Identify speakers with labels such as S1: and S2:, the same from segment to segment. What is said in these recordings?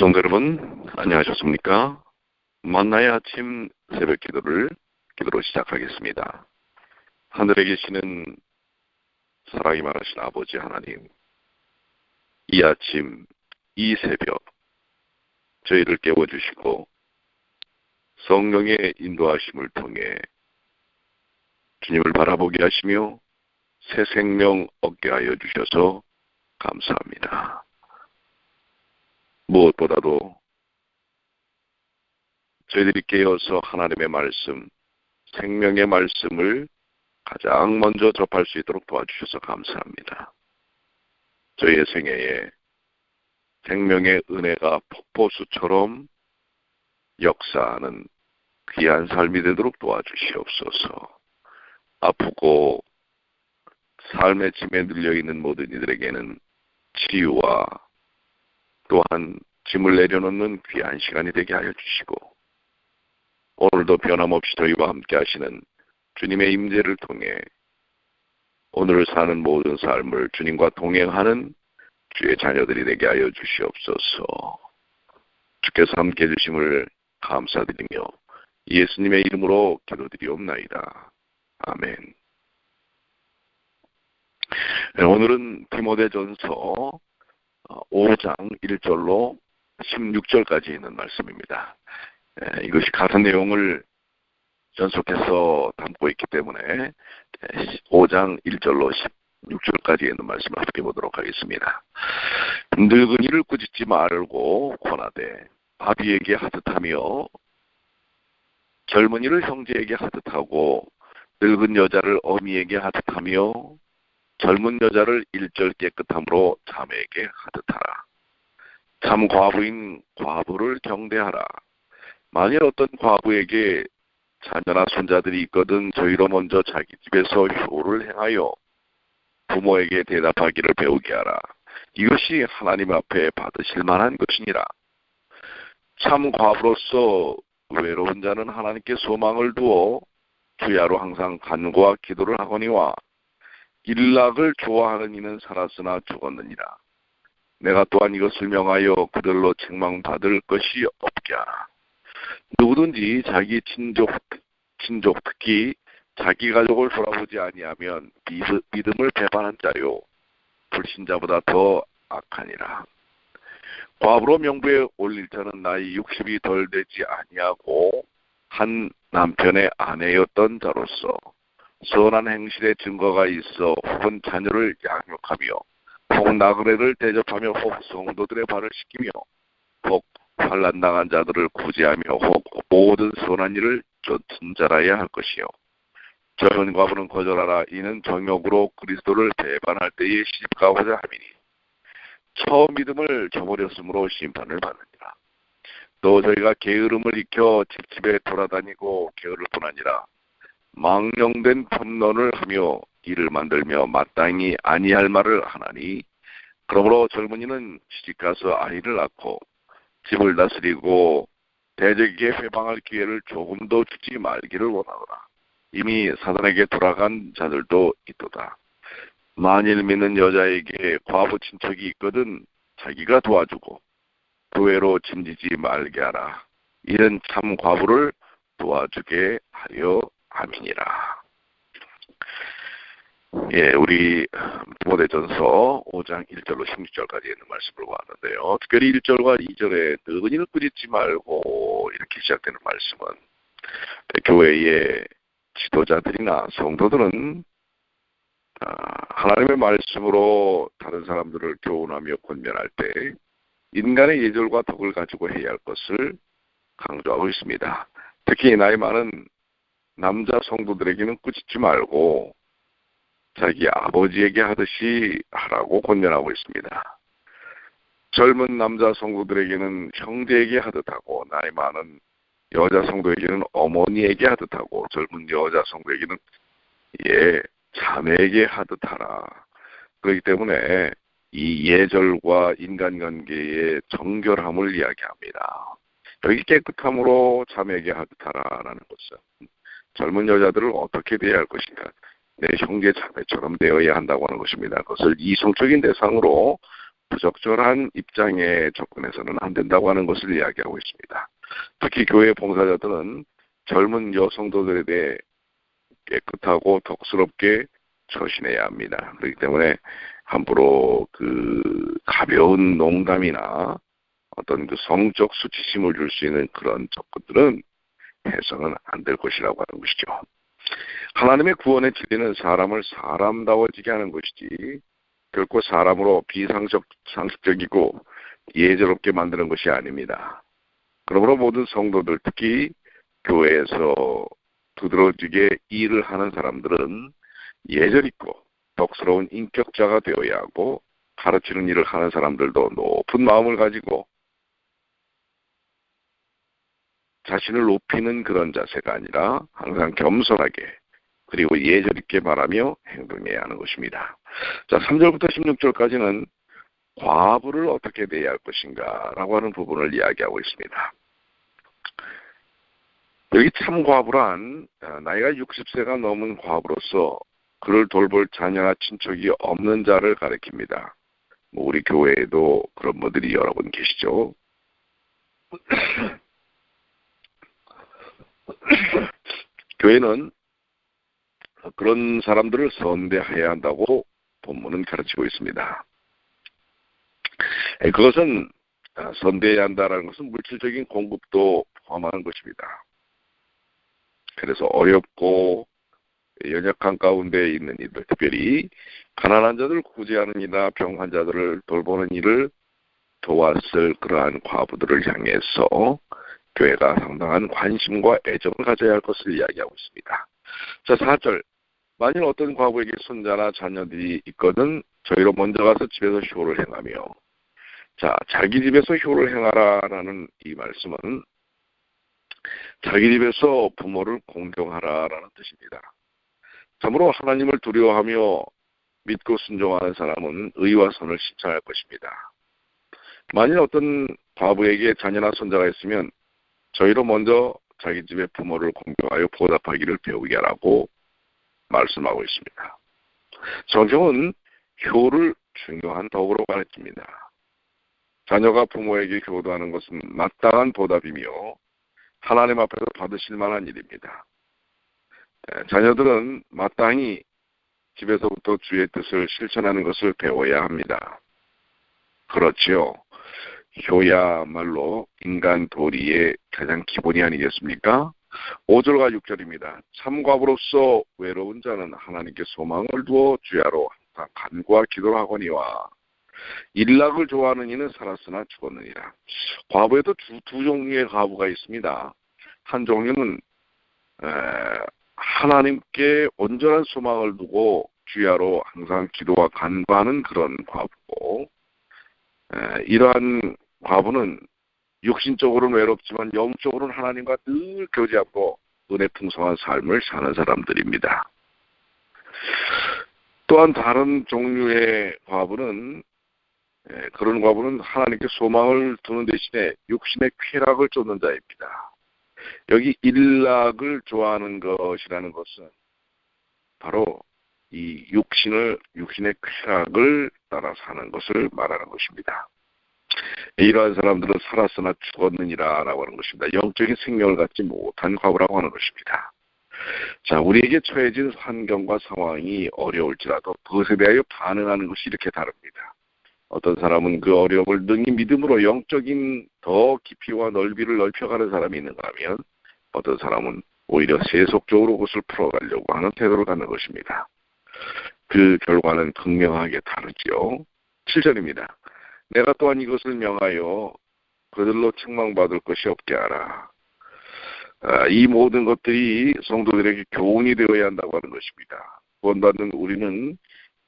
S1: 성도 여러분, 안녕하셨습니까? 만나의 아침 새벽 기도로 시작하겠습니다. 하늘에 계시는 사랑이 많으신 아버지 하나님, 이 아침, 이 새벽, 저희를 깨워주시고 성령의 인도하심을 통해 주님을 바라보게 하시며 새 생명 얻게 하여 주셔서 감사합니다. 무엇보다도 저희들이 깨어서 하나님의 말씀, 생명의 말씀을 가장 먼저 접할 수 있도록 도와주셔서 감사합니다. 저희의 생애에 생명의 은혜가 폭포수처럼 역사하는 귀한 삶이 되도록 도와주시옵소서. 아프고 삶의 짐에 눌려있는 모든 이들에게는 치유와 또한 짐을 내려놓는 귀한 시간이 되게 하여 주시고, 오늘도 변함없이 저희와 함께 하시는 주님의 임재를 통해 오늘을 사는 모든 삶을 주님과 동행하는 주의 자녀들이 되게 하여 주시옵소서. 주께서 함께 해주심을 감사드리며 예수님의 이름으로 기도드리옵나이다. 아멘. 오늘은 디모데전서 5장 1절로 16절까지 있는 말씀입니다. 이것이 같은 내용을 전속해서 담고 있기 때문에 5장 1절로 16절까지 있는 말씀을 함께 보도록 하겠습니다. 늙은이를 꾸짖지 말고 권하되 아비에게 하듯하며 젊은이를 형제에게 하듯하고 늙은 여자를 어미에게 하듯하며 젊은 여자를 일절 깨끗함으로 자매에게 하듯하라. 참 과부인 과부를 경대하라. 만일 어떤 과부에게 자녀나 손자들이 있거든 저희로 먼저 자기 집에서 효를 행하여 부모에게 대답하기를 배우게 하라. 이것이 하나님 앞에 받으실 만한 것이니라. 참 과부로서 외로운 자는 하나님께 소망을 두어 주야로 항상 간구와 기도를 하거니와 일락을 좋아하는 이는 살았으나 죽었느니라. 내가 또한 이것을 명하여 그들로 책망받을 것이 없게 하라. 누구든지 자기 친족 특히 자기 가족을 돌아보지 아니하면 믿음을 배반한 자요 불신자보다 더 악하니라. 과부로 명부에 올릴 자는 나이 60이 덜 되지 아니하고 한 남편의 아내였던 자로서 선한 행실의 증거가 있어 혹은 자녀를 양육하며 혹 나그네를 대접하며 혹 성도들의 발을 씻기며 혹 환난 당한 자들을 구제하며 혹 모든 선한 일을 쫓은 자라야 할 것이요. 젊은 과부는 거절하라. 이는 정욕으로 그리스도를 배반할 때에 시집가고자 함이니 처음 믿음을 저버렸으므로 심판을 받느니라. 또 저희가 게으름을 익혀 집집에 돌아다니고 게으를 뿐 아니라 망령된 탐론을 하며 일을 만들며 마땅히 아니할 말을 하나니, 그러므로 젊은이는 시집가서 아이를 낳고 집을 다스리고 대적에게 회방할 기회를 조금도 주지 말기를 원하노라. 이미 사단에게 돌아간 자들도 있도다. 만일 믿는 여자에게 과부 친척이 있거든 자기가 도와주고 그 외로 짐지지 말게 하라. 이는 참 과부를 도와주게 하려 함이니라. 우리 디모데전서 5장 1절로 16절까지 있는 말씀을 보았는데요. 특별히 1절과 2절에 늙은이를 꾸짖지 말고 이렇게 시작되는 말씀은 교회의 지도자들이나 성도들은 하나님의 말씀으로 다른 사람들을 교훈하며 권면할 때 인간의 예절과 덕을 가지고 해야 할 것을 강조하고 있습니다. 특히 나이 많은 남자 성도들에게는 꾸짖지 말고 자기 아버지에게 하듯이 하라고 권면하고 있습니다. 젊은 남자 성도들에게는 형제에게 하듯하고 나이 많은 여자 성도에게는 어머니에게 하듯하고 젊은 여자 성도에게는 자매에게 하듯하라. 그렇기 때문에 이 예절과 인간관계의 정결함을 이야기합니다. 여기 깨끗함으로 자매에게 하듯하라라는 것은 젊은 여자들을 어떻게 대해야 할 것인가, 내 형제 자매처럼 되어야 한다고 하는 것입니다. 그것을 이성적인 대상으로 부적절한 입장에 접근해서는 안 된다고 하는 것을 이야기하고 있습니다. 특히 교회 봉사자들은 젊은 여성도들에 대해 깨끗하고 덕스럽게 처신해야 합니다. 그렇기 때문에 함부로 그 가벼운 농담이나 어떤 그 성적 수치심을 줄 수 있는 그런 접근들은 해서는 안 될 것이라고 하는 것이죠. 하나님의 구원의 진리는 사람을 사람다워지게 하는 것이지 결코 사람으로 비상식적이고 예절없게 만드는 것이 아닙니다. 그러므로 모든 성도들, 특히 교회에서 두드러지게 일을 하는 사람들은 예절 있고 덕스러운 인격자가 되어야 하고, 가르치는 일을 하는 사람들도 높은 마음을 가지고 자신을 높이는 그런 자세가 아니라 항상 겸손하게 그리고 예절 있게 말하며 행동해야 하는 것입니다. 자, 3절부터 16절까지는 과부를 어떻게 대해야 할 것인가 라고 하는 부분을 이야기하고 있습니다. 여기 참 과부란 나이가 60세가 넘은 과부로서 그를 돌볼 자녀나 친척이 없는 자를 가리킵니다. 우리 교회에도 그런 분들이 여러 분 계시죠. 교회는 그런 사람들을 선대해야 한다고 본문은 가르치고 있습니다. 그것은 선대해야 한다는 것은 물질적인 공급도 포함하는 것입니다. 그래서 어렵고 연약한 가운데 있는 이들, 특별히 가난한 자들을 구제하는 이나 병 환자들을 돌보는 일을 도왔을 그러한 과부들을 향해서 교회가 상당한 관심과 애정을 가져야 할 것을 이야기하고 있습니다. 자, 4절. 만일 어떤 과부에게 손자나 자녀들이 있거든 저희로 먼저 가서 집에서 효를 행하며. 자, 자기 집에서 효를 행하라라는 이 말씀은 자기 집에서 부모를 공경하라라는 뜻입니다. 참으로 하나님을 두려워하며 믿고 순종하는 사람은 의와 선을 실천할 것입니다. 만일 어떤 과부에게 자녀나 손자가 있으면 저희로 먼저 자기 집의 부모를 공경하여 보답하기를 배우게 하라고 말씀하고 있습니다. 성경은 효를 중요한 덕으로 가르칩니다. 자녀가 부모에게 효도하는 것은 마땅한 보답이며 하나님 앞에서 받으실 만한 일입니다. 자녀들은 마땅히 집에서부터 주의 뜻을 실천하는 것을 배워야 합니다. 그렇지요. 효야말로 인간 도리의 가장 기본이 아니겠습니까? 5절과 6절입니다. 참 과부로서 외로운 자는 하나님께 소망을 두어 주야로 항상 간구와 기도를 하거니와 일락을 좋아하는 이는 살았으나 죽었느니라. 과부에도 두 종류의 과부가 있습니다. 한 종류는 하나님께 온전한 소망을 두고 주야로 항상 기도와 간구하는 그런 과부고, 이러한 과부는 육신적으로는 외롭지만 영적으로는 하나님과 늘 교제하고 은혜 풍성한 삶을 사는 사람들입니다. 또한 다른 종류의 과부는 그런 과부는 하나님께 소망을 두는 대신에 육신의 쾌락을 쫓는 자입니다. 여기 일락을 좋아하는 것이라는 것은 바로 이 육신의 쾌락을 따라 사는 것을 말하는 것입니다. 이러한 사람들은 살았으나 죽었느니라 라고 하는 것입니다. 영적인 생명을 갖지 못한 과부라고 하는 것입니다. 자, 우리에게 처해진 환경과 상황이 어려울지라도 그것에 대하여 반응하는 것이 이렇게 다릅니다. 어떤 사람은 그 어려움을 능히 믿음으로 영적인 더 깊이와 넓이를 넓혀가는 사람이 있는가 하면 어떤 사람은 오히려 세속적으로 그것을 풀어가려고 하는 태도를 갖는 것입니다. 그 결과는 극명하게 다르지요. 7절입니다. 내가 또한 이것을 명하여 그들로 책망받을 것이 없게 하라. 이 모든 것들이 성도들에게 교훈이 되어야 한다고 하는 것입니다. 구원받는 우리는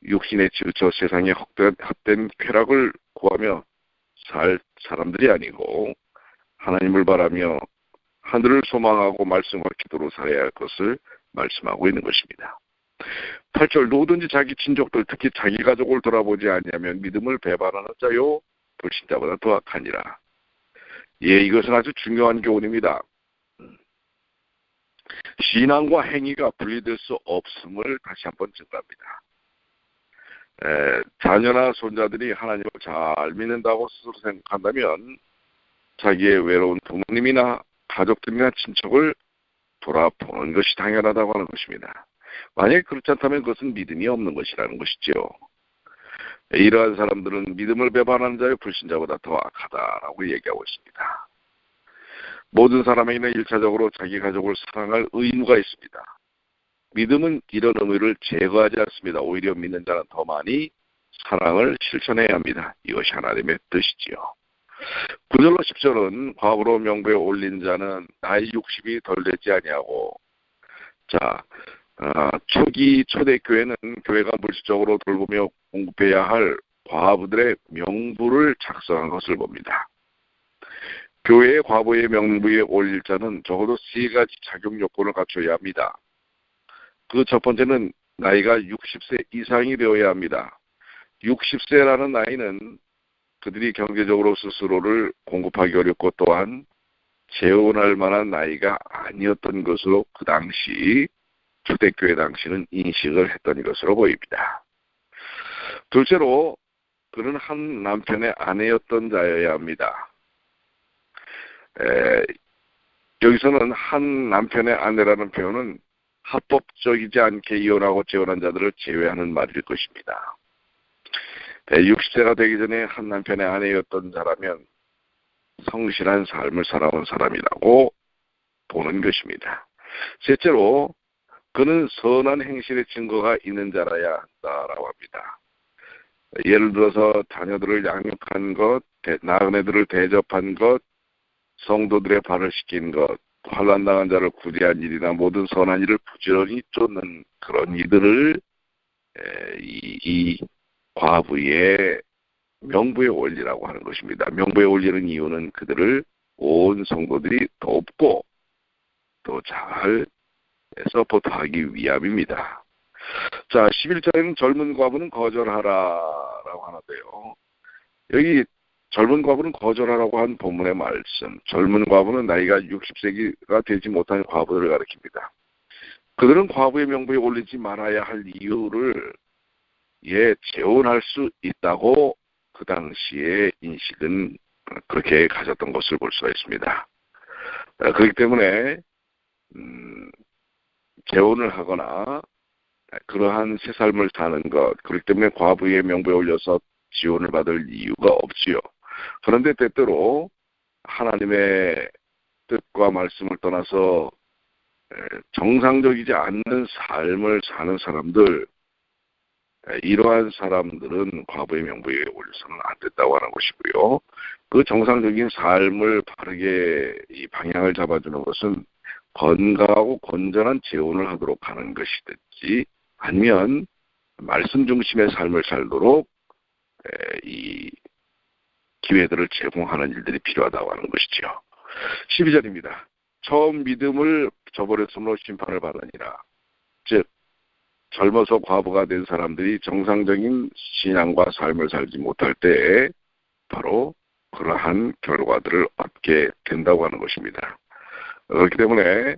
S1: 육신에 치우쳐 세상의 헛된 쾌락을 구하며 살 사람들이 아니고 하나님을 바라며 하늘을 소망하고 말씀과 기도로 살아야 할 것을 말씀하고 있는 것입니다. 8절 누구든지 자기 친족들 특히 자기 가족을 돌아보지 아니하면 믿음을 배반하는 자요 불신자보다 더 악하니라. 예, 이것은 아주 중요한 교훈입니다. 신앙과 행위가 분리될 수 없음을 다시 한번 증거합니다. 자녀나 손자들이 하나님을 잘 믿는다고 스스로 생각한다면 자기의 외로운 부모님이나 가족들이나 친척을 돌아보는 것이 당연하다고 하는 것입니다. 만약에 그렇지 않다면 그것은 믿음이 없는 것이라는 것이죠. 이러한 사람들은 믿음을 배반하는 자의 불신자보다 더 악하다라고 얘기하고 있습니다. 모든 사람에게는 1차적으로 자기 가족을 사랑할 의무가 있습니다. 믿음은 이런 의무를 제거하지 않습니다. 오히려 믿는 자는 더 많이 사랑을 실천해야 합니다. 이것이 하나님의 뜻이지요. 9절로 10절은 과부로 명부에 올린 자는 나이 60이 덜 되지 아니하고, 초기 초대교회는 교회가 물질적으로 돌보며 공급해야 할 과부들의 명부를 작성한 것을 봅니다. 교회의 과부의 명부에 올릴 자는 적어도 3가지 자격 요건을 갖춰야 합니다. 그 첫 번째는 나이가 60세 이상이 되어야 합니다. 60세라는 나이는 그들이 경제적으로 스스로를 공급하기 어렵고 또한 재혼할 만한 나이가 아니었던 것으로 그 당시 초대교회 당시는 인식을 했던 것으로 보입니다. 둘째로 그는 한 남편의 아내였던 자여야 합니다. 여기서는 한 남편의 아내라는 표현은 합법적이지 않게 이혼하고 재혼한 자들을 제외하는 말일 것입니다. 60세가 되기 전에 한 남편의 아내였던 자라면 성실한 삶을 살아온 사람이라고 보는 것입니다. 셋째로 그는 선한 행실의 증거가 있는 자라야 한다라고 합니다. 예를 들어서 자녀들을 양육한 것, 나그네들을 대접한 것, 성도들의 발을 씻긴 것, 환난당한 자를 구제한 일이나 모든 선한 일을 부지런히 쫓는 그런 이들을 이 과부의 명부에 올리라고 하는 것입니다. 명부에 올리는 이유는 그들을 온 성도들이 돕고 또 잘 서포트하기 위함입니다. 11절에는 젊은 과부는 거절하라라고 하는데요. 여기 젊은 과부는 거절하라고 한 본문의 말씀, 젊은 과부는 나이가 60세가 되지 못한 과부들을 가리킵니다. 그들은 과부의 명부에 올리지 말아야 할 이유를 재혼할 수 있다고 그 당시에 인식은 그렇게 가졌던 것을 볼 수가 있습니다. 그렇기 때문에 재혼을 하거나 그러한 새 삶을 사는 것, 그렇기 때문에 과부의 명부에 올려서 지원을 받을 이유가 없지요. 그런데 때때로 하나님의 뜻과 말씀을 떠나서 정상적이지 않는 삶을 사는 사람들, 이러한 사람들은 과부의 명부에 올려서는 안 됐다고 하는 것이고요. 그 정상적인 삶을 바르게 이 방향을 잡아주는 것은 건강하고 건전한 재혼을 하도록 하는 것이든지 아니면 말씀 중심의 삶을 살도록 이 기회들을 제공하는 일들이 필요하다고 하는 것이죠. 12절입니다. 처음 믿음을 저버렸으므로 심판을 받으니라. 즉 젊어서 과부가 된 사람들이 정상적인 신앙과 삶을 살지 못할 때 바로 그러한 결과들을 얻게 된다고 하는 것입니다. 그렇기 때문에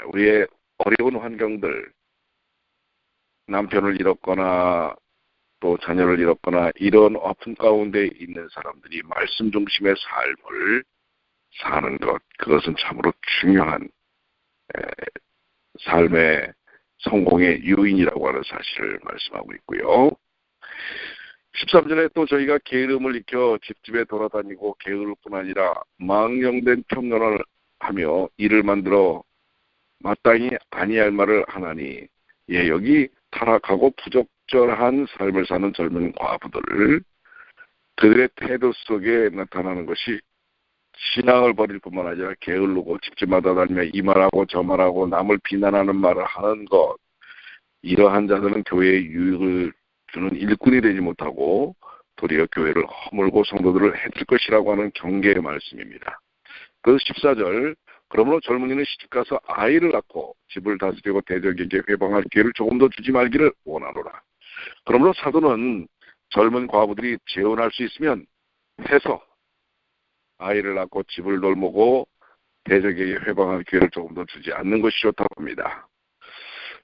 S1: 우리의 어려운 환경들, 남편을 잃었거나 또 자녀를 잃었거나 이런 아픔 가운데 있는 사람들이 말씀 중심의 삶을 사는 것, 그것은 참으로 중요한 삶의 성공의 요인이라고 하는 사실을 말씀하고 있고요. 13절에 또 저희가 게으름을 익혀 집집에 돌아다니고 게으를 뿐 아니라 망령된 평론을 하며 이를 만들어 마땅히 아니할 말을 하나니, 여기 타락하고 부적절한 삶을 사는 젊은 과부들을 그들의 태도 속에 나타나는 것이 신앙을 버릴 뿐만 아니라 게으르고 집집마다 다니며 이 말하고 저 말하고 남을 비난하는 말을 하는 것, 이러한 자들은 교회에 유익을 주는 일꾼이 되지 못하고 도리어 교회를 허물고 성도들을 해칠 것이라고 하는 경계의 말씀입니다. 그래서 14절, 그러므로 젊은이는 시집가서 아이를 낳고 집을 다스리고 대적에게 회방할 기회를 조금 더 주지 말기를 원하노라. 그러므로 사도는 젊은 과부들이 재혼할 수 있으면 해서 아이를 낳고 집을 돌보고 대적에게 회방할 기회를 조금 더 주지 않는 것이 좋다고 합니다.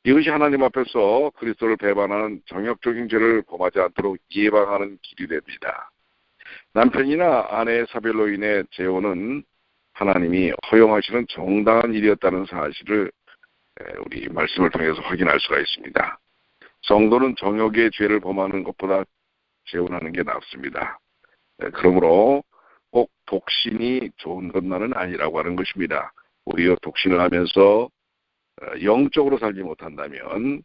S1: 이것이 하나님 앞에서 그리스도를 배반하는 정역적인 죄를 범하지 않도록 예방하는 길이 됩니다. 남편이나 아내의 사별로 인해 재혼은 하나님이 허용하시는 정당한 일이었다는 사실을 우리 말씀을 통해서 확인할 수가 있습니다. 성도는 정역의 죄를 범하는 것보다 재혼하는 게 낫습니다. 그러므로 꼭 독신이 좋은 것만은 아니라고 하는 것입니다. 오히려 독신을 하면서 영적으로 살지 못한다면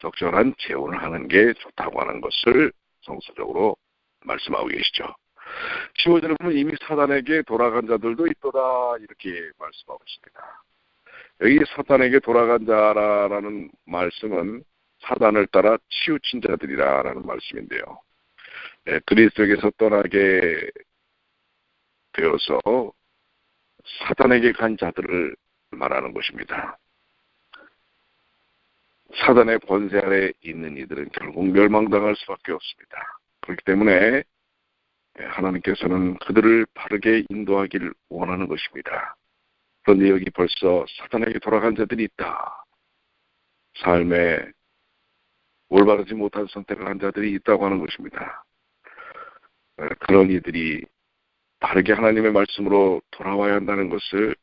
S1: 적절한 재혼을 하는 게 좋다고 하는 것을 성서적으로 말씀하고 계시죠. 15절에 보면 이미 사단에게 돌아간 자들도 있도다 이렇게 말씀하고 있습니다. 여기 사단에게 돌아간 자라는 말씀은 사단을 따라 치우친 자들이라는 말씀인데요. 그리스도에게서 떠나게 되어서 사단에게 간 자들을 말하는 것입니다. 사단의 권세 아래 있는 이들은 결국 멸망당할 수밖에 없습니다. 그렇기 때문에 하나님께서는 그들을 바르게 인도하기를 원하는 것입니다. 그런데 여기 벌써 사단에게 돌아간 자들이 있다. 삶에 올바르지 못한 선택을 한 자들이 있다고 하는 것입니다. 그런 이들이 바르게 하나님의 말씀으로 돌아와야 한다는 것을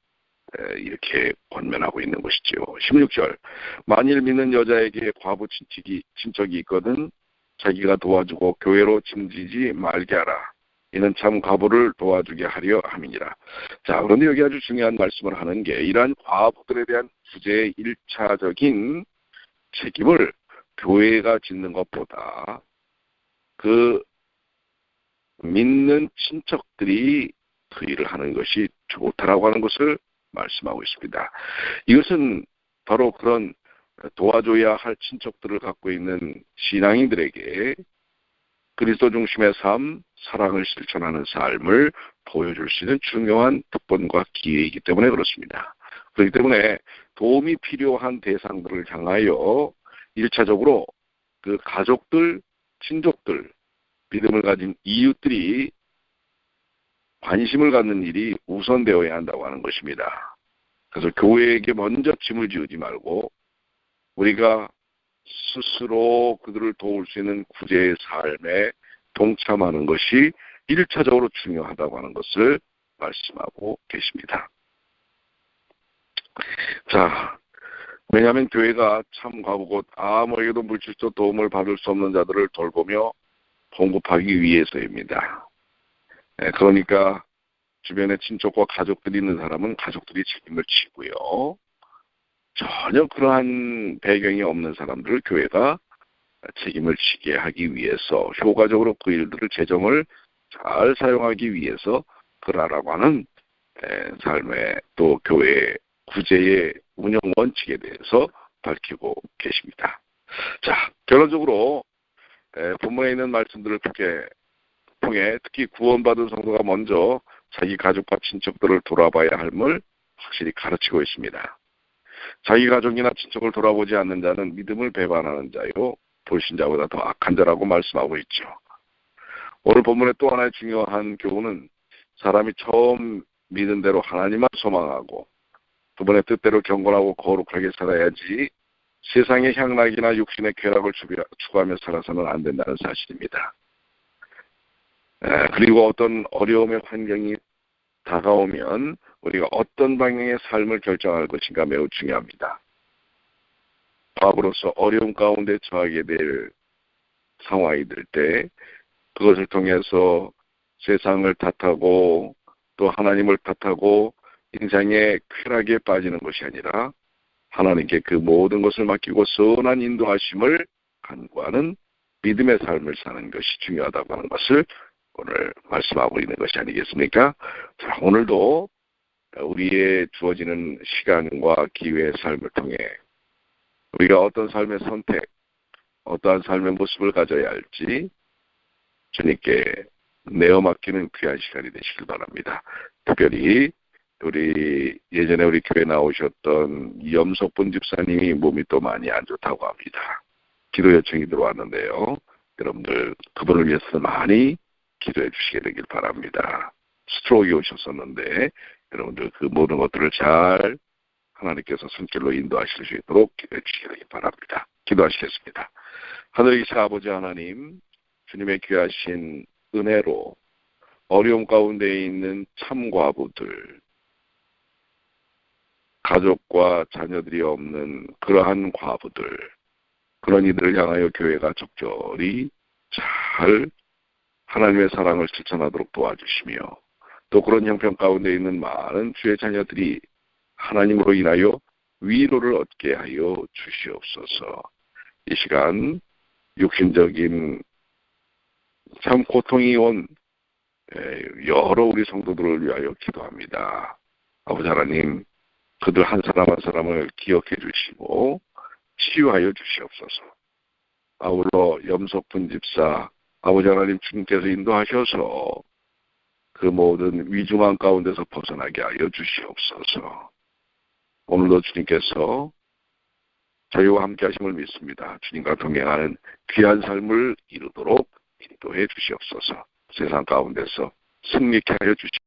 S1: 이렇게 권면하고 있는 것이지요. 16절 만일 믿는 여자에게 과부 친척이 있거든 자기가 도와주고 교회로 짐지지 말게 하라. 이는 참 과부를 도와주게 하려 함이니라. 자, 그런데 여기 아주 중요한 말씀을 하는 게 이러한 과부들에 대한 구제의 1차적인 책임을 교회가 짓는 것보다 그 믿는 친척들이 그 일을 하는 것이 좋다라고 하는 것을 말씀하고 있습니다. 이것은 바로 그런 도와줘야 할 친척들을 갖고 있는 신앙인들에게 그리스도 중심의 삶, 사랑을 실천하는 삶을 보여줄 수 있는 중요한 특권과 기회이기 때문에 그렇습니다. 그렇기 때문에 도움이 필요한 대상들을 향하여 1차적으로 그 가족들, 친족들, 믿음을 가진 이웃들이 관심을 갖는 일이 우선되어야 한다고 하는 것입니다. 그래서 교회에게 먼저 짐을 지우지 말고 우리가 스스로 그들을 도울 수 있는 구제의 삶에 동참하는 것이 1차적으로 중요하다고 하는 것을 말씀하고 계십니다. 자, 왜냐하면 교회가 참 과부곧 아무에게도 물질적 도움을 받을 수 없는 자들을 돌보며 공급하기 위해서입니다. 그러니까 주변에 친족과 가족들이 있는 사람은 가족들이 책임을 지고요. 전혀 그러한 배경이 없는 사람들을 교회가 책임을 지게 하기 위해서 효과적으로 그 일들을 재정을 잘 사용하기 위해서 그러라고 하는 삶의 또 교회의 구제의 운영 원칙에 대해서 밝히고 계십니다. 자, 결론적으로 본문에 있는 말씀들을 통해 특히 구원받은 성도가 먼저 자기 가족과 친척들을 돌아봐야 함을 확실히 가르치고 있습니다. 자기 가족이나 친척을 돌아보지 않는 자는 믿음을 배반하는 자요 불신자보다 더 악한 자라고 말씀하고 있죠. 오늘 본문의 또 하나의 중요한 교훈은 사람이 처음 믿은 대로 하나님만 소망하고 그분의 뜻대로 경건하고 거룩하게 살아야지 세상의 향락이나 육신의 쾌락을 추구하며 살아서는 안 된다는 사실입니다. 그리고 어떤 어려움의 환경이 다가오면 우리가 어떤 방향의 삶을 결정할 것인가 매우 중요합니다. 과부로서 어려움 가운데 처하게 될 상황이 될 때 그것을 통해서 세상을 탓하고 또 하나님을 탓하고 인생의 쾌락에 빠지는 것이 아니라 하나님께 그 모든 것을 맡기고 선한 인도하심을 간구하는 믿음의 삶을 사는 것이 중요하다고 하는 것을 오늘 말씀하고 있는 것이 아니겠습니까? 자, 오늘도 우리의 주어지는 시간과 기회의 삶을 통해 우리가 어떤 삶의 선택, 어떠한 삶의 모습을 가져야 할지 주님께 내어 맡기는 귀한 시간이 되시길 바랍니다. 특별히 예전에 우리 교회 나오셨던 염석분 집사님이 몸이 또 많이 안 좋다고 합니다. 기도 요청이 들어왔는데요. 여러분들 그분을 위해서 많이 기도해 주시게 되길 바랍니다. 스트로크가 오셨었는데 여러분들 그 모든 것들을 잘 하나님께서 손길로 인도하실 수 있도록 기도해 주시기 바랍니다. 기도하시겠습니다. 하늘에 계신 아버지 하나님, 주님의 귀하신 은혜로 어려움 가운데 있는 참과부들, 가족과 자녀들이 없는 그러한 과부들, 그런 이들을 향하여 교회가 적절히 잘 하나님의 사랑을 실천하도록 도와주시며, 또 그런 형편 가운데 있는 많은 주의 자녀들이 하나님으로 인하여 위로를 얻게 하여 주시옵소서. 이 시간 육신적인 참 고통이 온 여러 우리 성도들을 위하여 기도합니다. 아버지 하나님, 그들 한 사람 한 사람을 기억해 주시고 치유하여 주시옵소서. 아울러 염석분 집사, 아버지 하나님 주님께서 인도하셔서 그 모든 위중한 가운데서 벗어나게 하여 주시옵소서. 오늘도 주님께서 저희와 함께 하심을 믿습니다. 주님과 동행하는 귀한 삶을 이루도록 인도해 주시옵소서. 세상 가운데서 승리케 하여 주시옵소서.